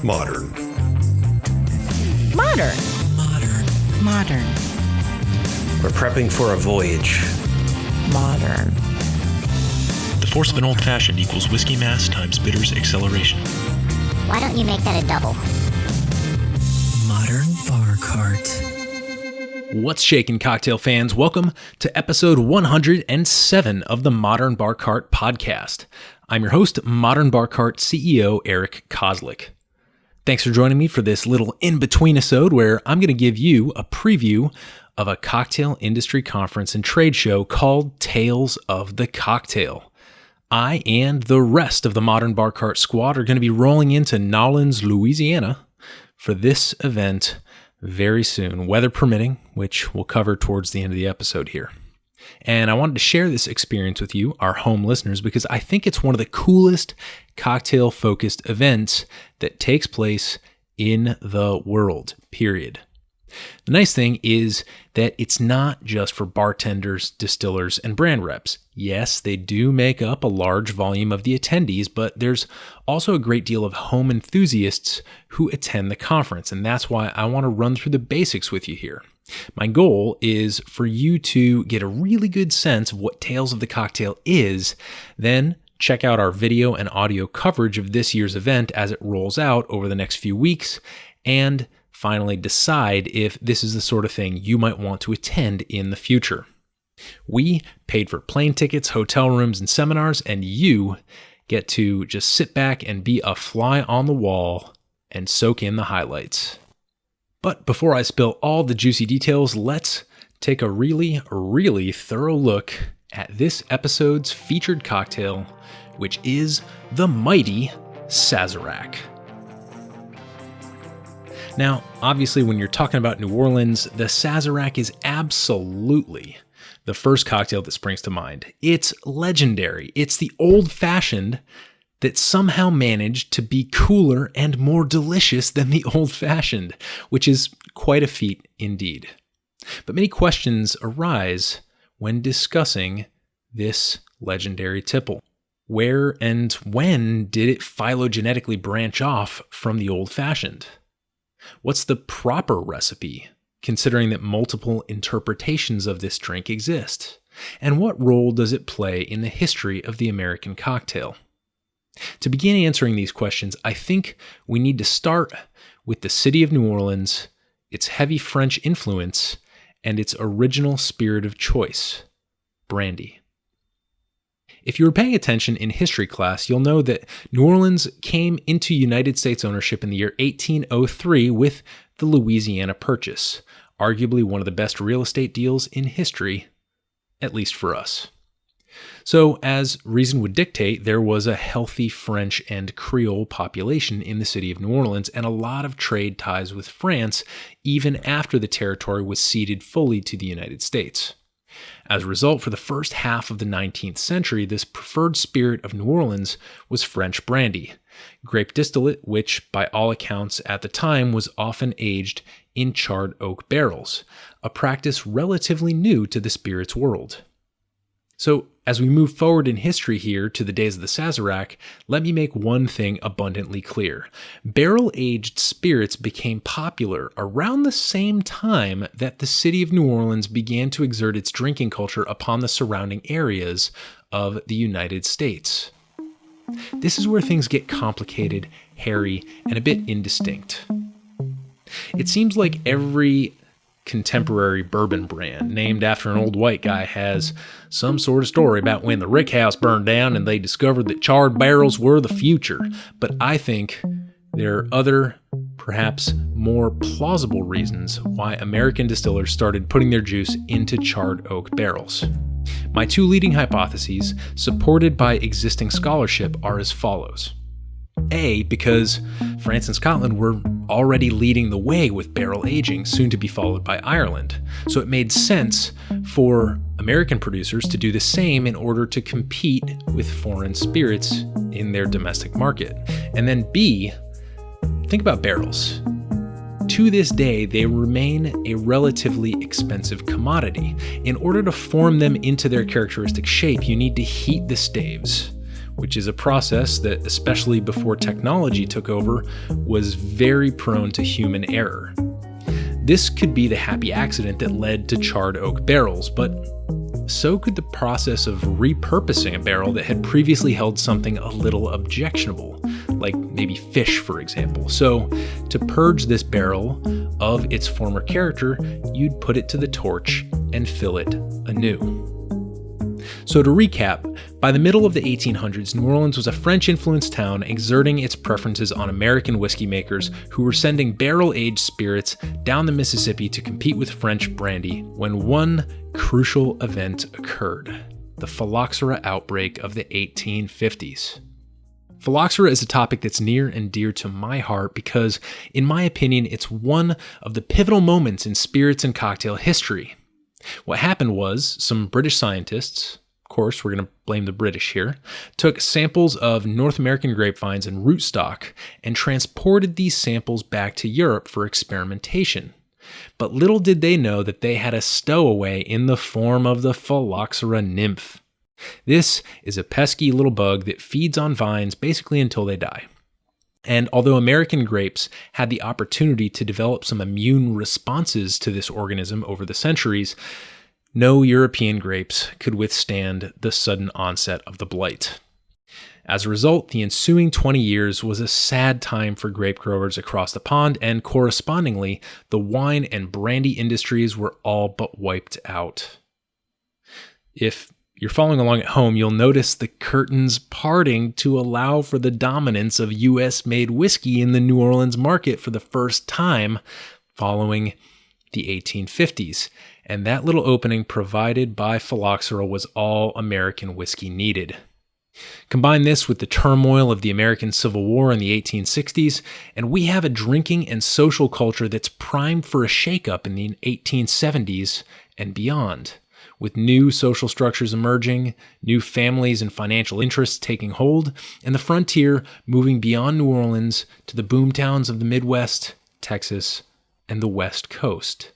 Modern. Modern. Modern. Modern. We're prepping for a voyage. Modern. The force of an old-fashioned equals whiskey mass times bitters acceleration. Why don't you make that a double? Modern Bar Cart. What's shaking, cocktail fans? Welcome to episode 107 of the Modern Bar Cart podcast. I'm your host, Modern Bar Cart CEO Eric Kozlik. Thanks for joining me for this little in-between episode where I'm going to give you a preview of a cocktail industry conference and trade show called Tales of the Cocktail. I and the rest of the Modern Bar Cart squad are going to be rolling into Nolens, Louisiana for this event very soon, weather permitting, which we'll cover towards the end of the episode here. And I wanted to share this experience with you, our home listeners, because I think it's one of the coolest cocktail-focused events that takes place in the world, period. The nice thing is that it's not just for bartenders, distillers, and brand reps. Yes, they do make up a large volume of the attendees, but there's also a great deal of home enthusiasts who attend the conference, and that's why I want to run through the basics with you here. My goal is for you to get a really good sense of what Tales of the Cocktail is, then check out our video and audio coverage of this year's event as it rolls out over the next few weeks, and finally decide if this is the sort of thing you might want to attend in the future. We paid for plane tickets, hotel rooms, and seminars, and you get to just sit back and be a fly on the wall and soak in the highlights. But before I spill all the juicy details, let's take a really, really thorough look at this episode's featured cocktail, which is the mighty Sazerac. Now, obviously, when you're talking about New Orleans, the Sazerac is absolutely the first cocktail that springs to mind. It's legendary. It's the old-fashioned that somehow managed to be cooler and more delicious than the old-fashioned, which is quite a feat indeed. But many questions arise when discussing this legendary tipple. Where and when did it phylogenetically branch off from the old-fashioned? What's the proper recipe, considering that multiple interpretations of this drink exist? And what role does it play in the history of the American cocktail? To begin answering these questions, I think we need to start with the city of New Orleans, its heavy French influence, and its original spirit of choice, brandy. If you were paying attention in history class, you'll know that New Orleans came into United States ownership in the year 1803 with the Louisiana Purchase, arguably one of the best real estate deals in history, at least for us. So, as reason would dictate, there was a healthy French and Creole population in the city of New Orleans and a lot of trade ties with France, even after the territory was ceded fully to the United States. As a result, for the first half of the 19th century, this preferred spirit of New Orleans was French brandy, grape distillate, which by all accounts at the time was often aged in charred oak barrels, a practice relatively new to the spirits world. So, as we move forward in history here to the days of the Sazerac, let me make one thing abundantly clear. Barrel-aged spirits became popular around the same time that the city of New Orleans began to exert its drinking culture upon the surrounding areas of the United States. This is where things get complicated, hairy, and a bit indistinct. It seems like every contemporary bourbon brand named after an old white guy has some sort of story about when the rick house burned down and they discovered that charred barrels were the future. But I think there are other, perhaps more plausible reasons why American distillers started putting their juice into charred oak barrels. My two leading hypotheses, supported by existing scholarship, are as follows. A, because France and Scotland were already leading the way with barrel aging, soon to be followed by Ireland. So it made sense for American producers to do the same in order to compete with foreign spirits in their domestic market. And then B, think about barrels. To this day, they remain a relatively expensive commodity. In order to form them into their characteristic shape, you need to heat the staves, which is a process that, especially before technology took over, was very prone to human error. This could be the happy accident that led to charred oak barrels, but so could the process of repurposing a barrel that had previously held something a little objectionable, like maybe fish, for example. So, to purge this barrel of its former character, you'd put it to the torch and fill it anew. So to recap, by the middle of the 1800s, New Orleans was a French-influenced town exerting its preferences on American whiskey makers who were sending barrel-aged spirits down the Mississippi to compete with French brandy when one crucial event occurred: the phylloxera outbreak of the 1850s. Phylloxera is a topic that's near and dear to my heart because, in my opinion, it's one of the pivotal moments in spirits and cocktail history. What happened was some British scientists, of course we're going to blame the British here, took samples of North American grapevines and rootstock and transported these samples back to Europe for experimentation. But little did they know that they had a stowaway in the form of the phylloxera nymph. This is a pesky little bug that feeds on vines basically until they die. And although American grapes had the opportunity to develop some immune responses to this organism over the centuries, no European grapes could withstand the sudden onset of the blight. As a result, the ensuing 20 years was a sad time for grape growers across the pond, and correspondingly, the wine and brandy industries were all but wiped out. If you're following along at home, you'll notice the curtains parting to allow for the dominance of US-made whiskey in the New Orleans market for the first time following the 1850s. And that little opening provided by phylloxera was all American whiskey needed. Combine this with the turmoil of the American Civil War in the 1860s, and we have a drinking and social culture that's primed for a shakeup in the 1870s and beyond. With new social structures emerging, new families and financial interests taking hold, and the frontier moving beyond New Orleans to the boomtowns of the Midwest, Texas, and the West Coast.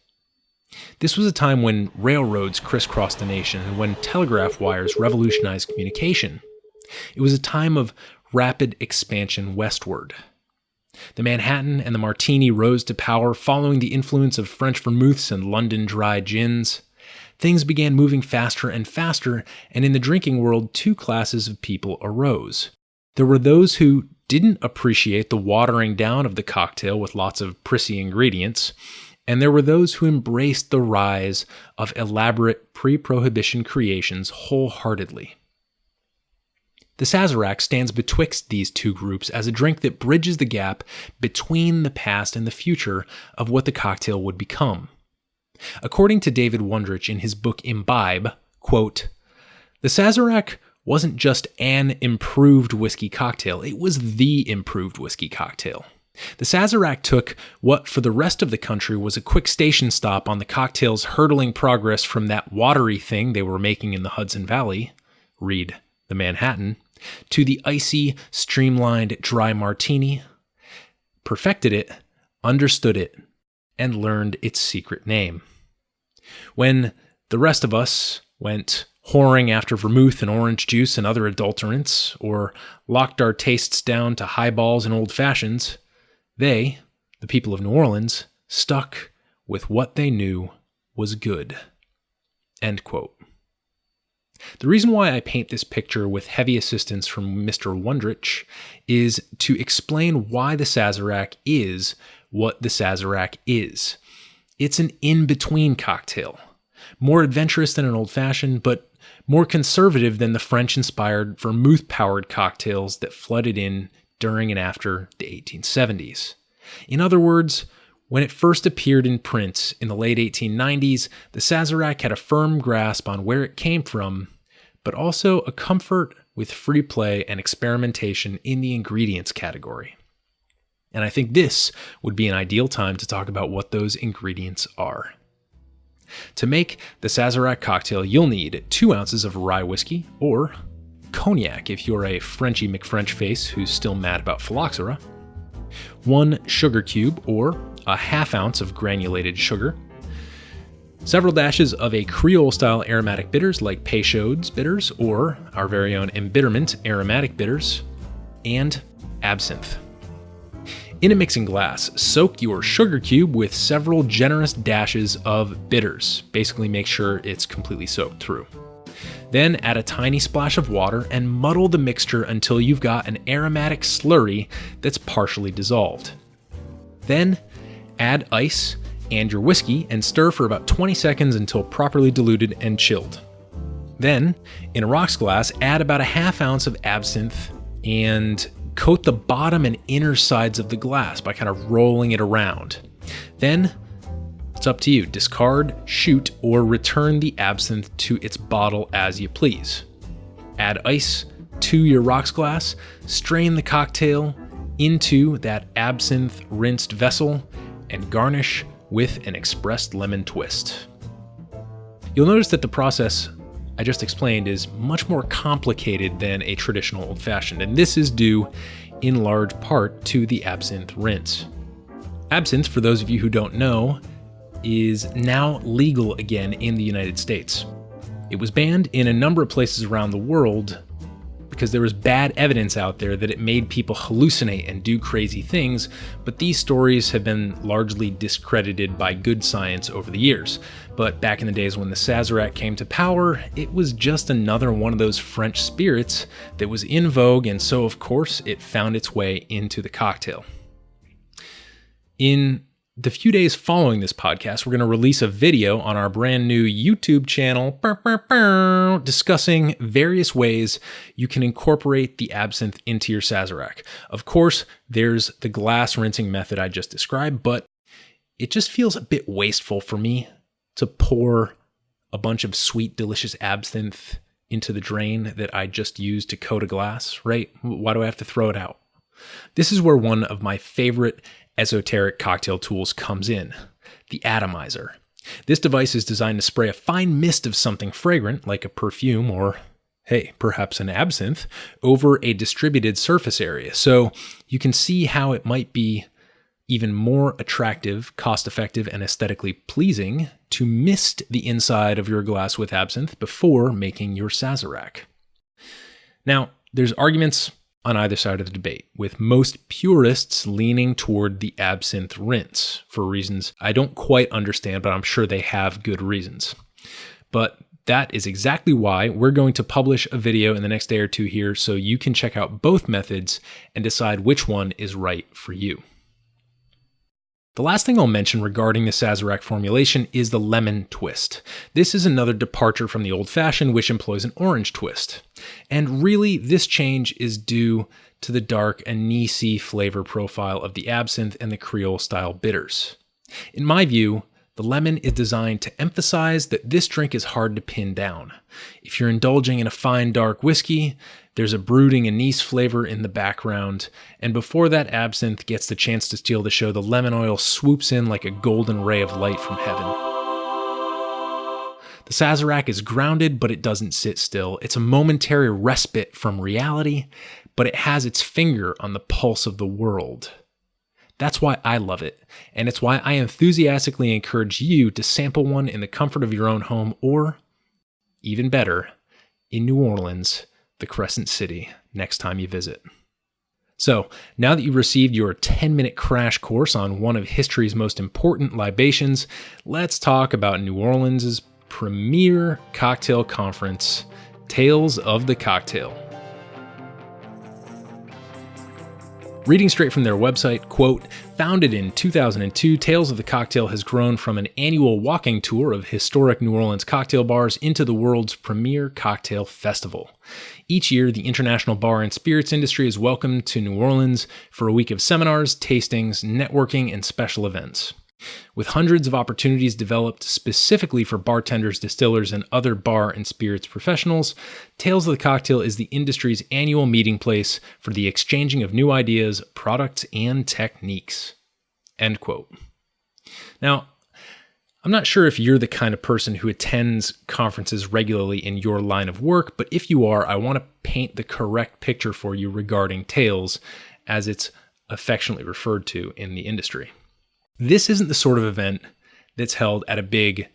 This was a time when railroads crisscrossed the nation and when telegraph wires revolutionized communication. It was a time of rapid expansion westward. The Manhattan and the Martini rose to power following the influence of French vermouths and London dry gins. Things began moving faster and faster, and in the drinking world, two classes of people arose. There were those who didn't appreciate the watering down of the cocktail with lots of prissy ingredients, and there were those who embraced the rise of elaborate pre-prohibition creations wholeheartedly. The Sazerac stands betwixt these two groups as a drink that bridges the gap between the past and the future of what the cocktail would become. According to David Wondrich in his book Imbibe, quote, "The Sazerac wasn't just an improved whiskey cocktail, it was the improved whiskey cocktail. The Sazerac took what for the rest of the country was a quick station stop on the cocktail's hurtling progress from that watery thing they were making in the Hudson Valley, read the Manhattan, to the icy, streamlined dry martini, perfected it, understood it, and learned its secret name. When the rest of us went whoring after vermouth and orange juice and other adulterants, or locked our tastes down to highballs and old fashions, they, the people of New Orleans, stuck with what they knew was good." End quote. The reason why I paint this picture with heavy assistance from Mr. Wondrich is to explain why the Sazerac is what the Sazerac is. It's an in-between cocktail, more adventurous than an old-fashioned, but more conservative than the French-inspired vermouth-powered cocktails that flooded in during and after the 1870s. In other words, when it first appeared in print in the late 1890s, the Sazerac had a firm grasp on where it came from, but also a comfort with free play and experimentation in the ingredients category. And I think this would be an ideal time to talk about what those ingredients are. To make the Sazerac cocktail, you'll need 2 ounces of rye whiskey, or cognac if you're a Frenchy McFrenchface who's still mad about phylloxera, 1 sugar cube, or a ½ ounce of granulated sugar, several dashes of a Creole-style aromatic bitters like Peychaud's bitters or our very own embitterment aromatic bitters, and absinthe. In a mixing glass, soak your sugar cube with several generous dashes of bitters. Basically make sure it's completely soaked through. Then add a tiny splash of water and muddle the mixture until you've got an aromatic slurry that's partially dissolved. Then add ice and your whiskey and stir for about 20 seconds until properly diluted and chilled. Then, in a rocks glass, add about a half ounce of absinthe and coat the bottom and inner sides of the glass by kind of rolling it around. Then, it's up to you. Discard, shoot, or return the absinthe to its bottle as you please. Add ice to your rocks glass, strain the cocktail into that absinthe rinsed vessel, and garnish with an expressed lemon twist. You'll notice that the process I just explained is much more complicated than a traditional old-fashioned, and this is due in large part to the absinthe rinse. Absinthe, for those of you who don't know, is now legal again in the United States. It was banned in a number of places around the world because there was bad evidence out there that it made people hallucinate and do crazy things, but these stories have been largely discredited by good science over the years. But back in the days when the Sazerac came to power, it was just another one of those French spirits that was in vogue, and so of course it found its way into the cocktail. In the few days following this podcast, we're going to release a video on our brand new YouTube channel discussing various ways you can incorporate the absinthe into your Sazerac. Of course, there's the glass rinsing method I just described, but it just feels a bit wasteful for me to pour a bunch of sweet, delicious absinthe into the drain that I just used to coat a glass, right? Why do I have to throw it out? This is where one of my favorite esoteric cocktail tools comes in, the atomizer. This device is designed to spray a fine mist of something fragrant, like a perfume or, hey, perhaps an absinthe, over a distributed surface area. So you can see how it might be even more attractive, cost-effective, and aesthetically pleasing to mist the inside of your glass with absinthe before making your Sazerac. Now, there's arguments on either side of the debate, with most purists leaning toward the absinthe rinse for reasons I don't quite understand, but I'm sure they have good reasons. But that is exactly why we're going to publish a video in the next day or two here so you can check out both methods and decide which one is right for you. The last thing I'll mention regarding the Sazerac formulation is the lemon twist. This is another departure from the old-fashioned, which employs an orange twist. And really, this change is due to the dark anisey flavor profile of the absinthe and the Creole-style bitters. In my view, the lemon is designed to emphasize that this drink is hard to pin down. If you're indulging in a fine dark whiskey, there's a brooding anise flavor in the background, and before that absinthe gets the chance to steal the show, the lemon oil swoops in like a golden ray of light from heaven. The Sazerac is grounded, but it doesn't sit still. It's a momentary respite from reality, but it has its finger on the pulse of the world. That's why I love it, and it's why I enthusiastically encourage you to sample one in the comfort of your own home, or, even better, in New Orleans, the Crescent City, next time you visit. So, now that you've received your 10-minute crash course on one of history's most important libations, let's talk about New Orleans' premier cocktail conference, Tales of the Cocktail. Reading straight from their website, quote, founded in 2002, Tales of the Cocktail has grown from an annual walking tour of historic New Orleans cocktail bars into the world's premier cocktail festival. Each year, the international bar and spirits industry is welcomed to New Orleans for a week of seminars, tastings, networking, and special events. With hundreds of opportunities developed specifically for bartenders, distillers, and other bar and spirits professionals, Tales of the Cocktail is the industry's annual meeting place for the exchanging of new ideas, products, and techniques. End quote. Now, I'm not sure if you're the kind of person who attends conferences regularly in your line of work, but if you are, I want to paint the correct picture for you regarding Tales, as it's affectionately referred to in the industry. This isn't the sort of event that's held at a big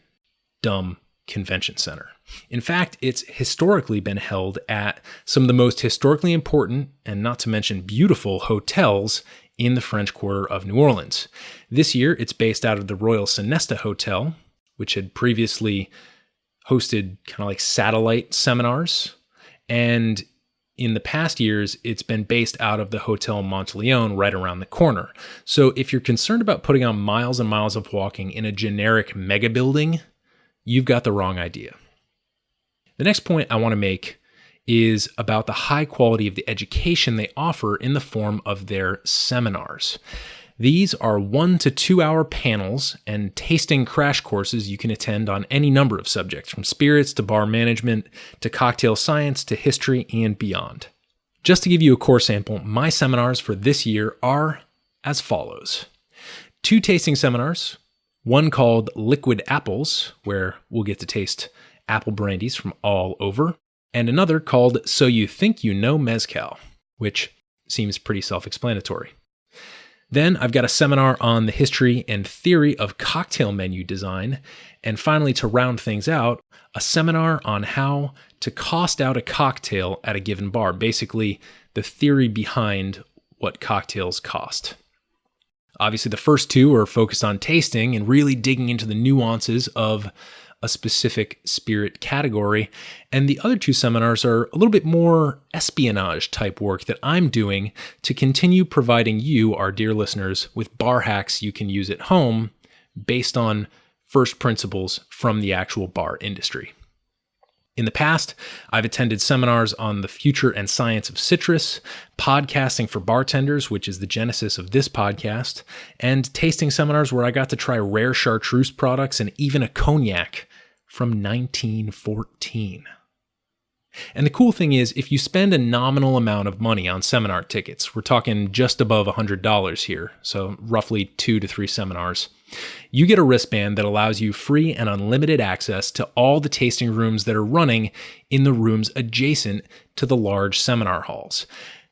dumb convention center. In fact, it's historically been held at some of the most historically important, and not to mention beautiful, hotels in the French Quarter of New Orleans. This year, it's based out of the Royal Sonesta Hotel, which had previously hosted kind of like satellite seminars. And in the past years, it's been based out of the Hotel Monteleone right around the corner. So if you're concerned about putting on miles and miles of walking in a generic mega building, you've got the wrong idea. The next point I want to make is about the high quality of the education they offer in the form of their seminars. These are 1 to 2 hour panels and tasting crash courses you can attend on any number of subjects, from spirits to bar management to cocktail science to history and beyond. Just to give you a course sample, my seminars for this year are as follows. 2 tasting seminars, one called Liquid Apples, where we'll get to taste apple brandies from all over, and another called So You Think You Know Mezcal, which seems pretty self-explanatory. Then I've got a seminar on the history and theory of cocktail menu design, and finally, to round things out, a seminar on how to cost out a cocktail at a given bar, basically the theory behind what cocktails cost. Obviously, the first 2 are focused on tasting and really digging into the nuances of a specific spirit category, and the other 2 seminars are a little bit more espionage type work that I'm doing to continue providing you, our dear listeners, with bar hacks you can use at home based on first principles from the actual bar industry. In the past, I've attended seminars on the future and science of citrus, podcasting for bartenders, which is the genesis of this podcast, and tasting seminars where I got to try rare chartreuse products and even a cognac from 1914. And the cool thing is, if you spend a nominal amount of money on seminar tickets, we're talking just above $100 here, so roughly 2 to 3 seminars, you get a wristband that allows you free and unlimited access to all the tasting rooms that are running in the rooms adjacent to the large seminar halls.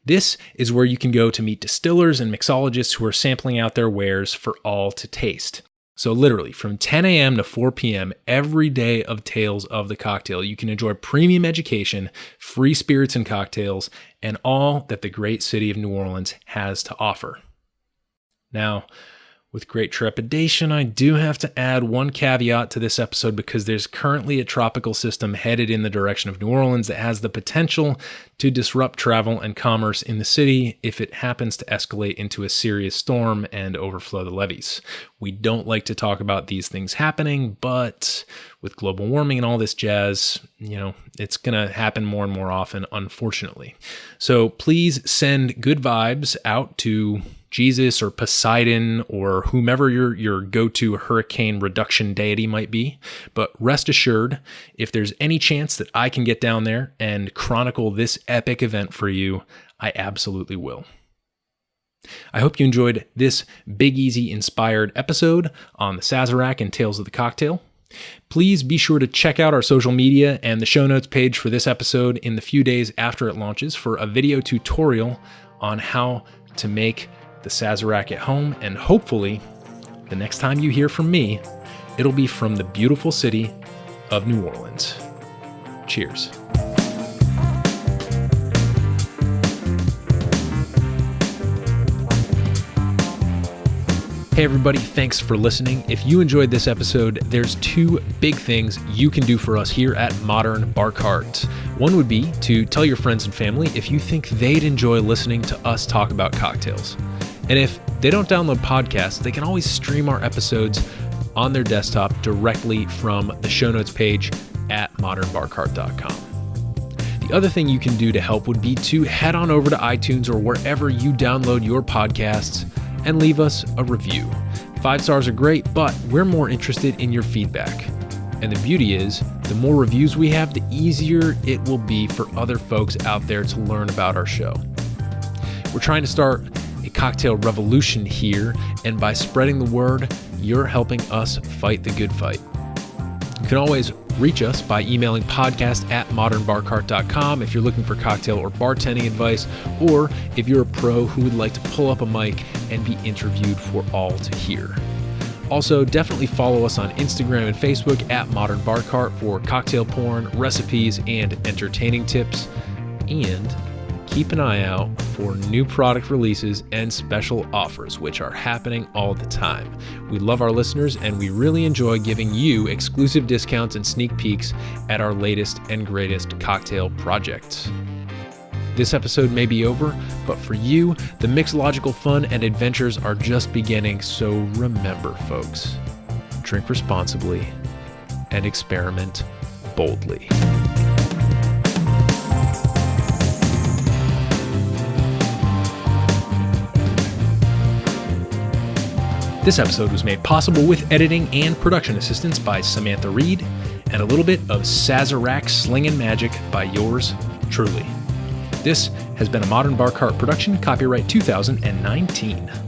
This is where you can go to meet distillers and mixologists who are sampling out their wares for all to taste. So literally from 10 a.m. to 4 p.m. every day of Tales of the Cocktail, you can enjoy premium education, free spirits and cocktails, and all that the great city of New Orleans has to offer. Now, with great trepidation, I do have to add one caveat to this episode because there's currently a tropical system headed in the direction of New Orleans that has the potential to disrupt travel and commerce in the city if it happens to escalate into a serious storm and overflow the levees. We don't like to talk about these things happening, but with global warming and all this jazz, it's going to happen more and more often, unfortunately. So please send good vibes out to Jesus or Poseidon or whomever your go-to hurricane reduction deity might be. But rest assured, if there's any chance that I can get down there and chronicle this epic event for you, I absolutely will. I hope you enjoyed this Big Easy inspired episode on the Sazerac and Tales of the Cocktail. Please be sure to check out our social media and the show notes page for this episode in the few days after it launches for a video tutorial on how to make the Sazerac at home, and hopefully the next time you hear from me, it'll be from the beautiful city of New Orleans. Cheers. Hey everybody, thanks for listening. If you enjoyed this episode, there's 2 big things you can do for us here at Modern Bar Cart. One would be to tell your friends and family if you think they'd enjoy listening to us talk about cocktails. And if they don't download podcasts, they can always stream our episodes on their desktop directly from the show notes page at modernbarcart.com. The other thing you can do to help would be to head on over to iTunes or wherever you download your podcasts and leave us a review. 5 stars are great, but we're more interested in your feedback. And the beauty is, the more reviews we have, the easier it will be for other folks out there to learn about our show. We're trying to start a cocktail revolution here, and by spreading the word, you're helping us fight the good fight. You can always reach us by emailing podcast@modernbarcart.com if you're looking for cocktail or bartending advice, or if you're a pro who would like to pull up a mic and be interviewed for all to hear. Also, definitely follow us on Instagram and Facebook at Modern Bar Cart for cocktail porn, recipes, and entertaining tips. And keep an eye out for new product releases and special offers, which are happening all the time. We love our listeners, and we really enjoy giving you exclusive discounts and sneak peeks at our latest and greatest cocktail projects. This episode may be over, but for you, the mixological fun and adventures are just beginning, so remember, folks, drink responsibly and experiment boldly. This episode was made possible with editing and production assistance by Samantha Reed and a little bit of Sazerac Slingin' Magic by yours truly. This has been a Modern Bar Cart production, copyright 2019.